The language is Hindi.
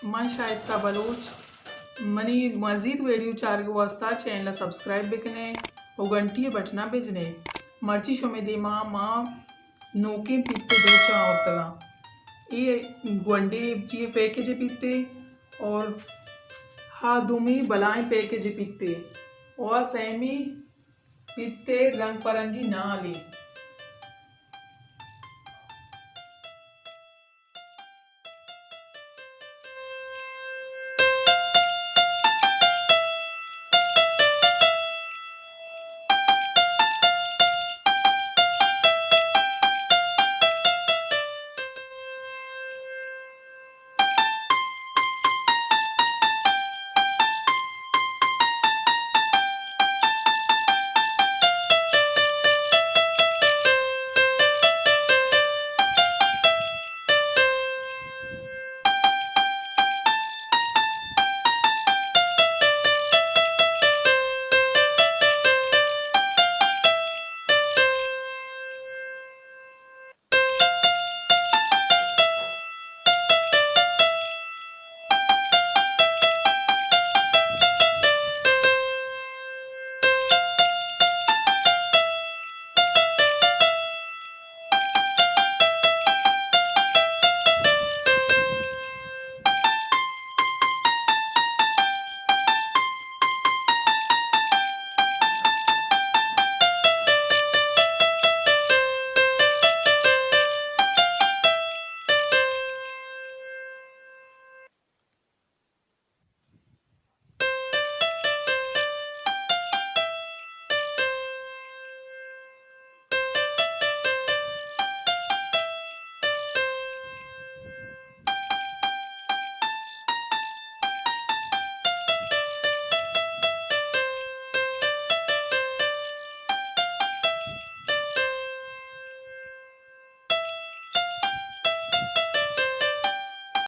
मैं शाइस्ता बलूच मनी मज़ीद वीडियो चार के वास्ता चैनल सब्सक्राइब बिकने और घंटी बटना बेजने मर्ची शोमेदी माँ नोके पीते दो चावतगा ये गुंडे जी पैकेज पीते और हा दुमी बलाएं पैकेज पीते और सेमी पीते रंग परंगी नाली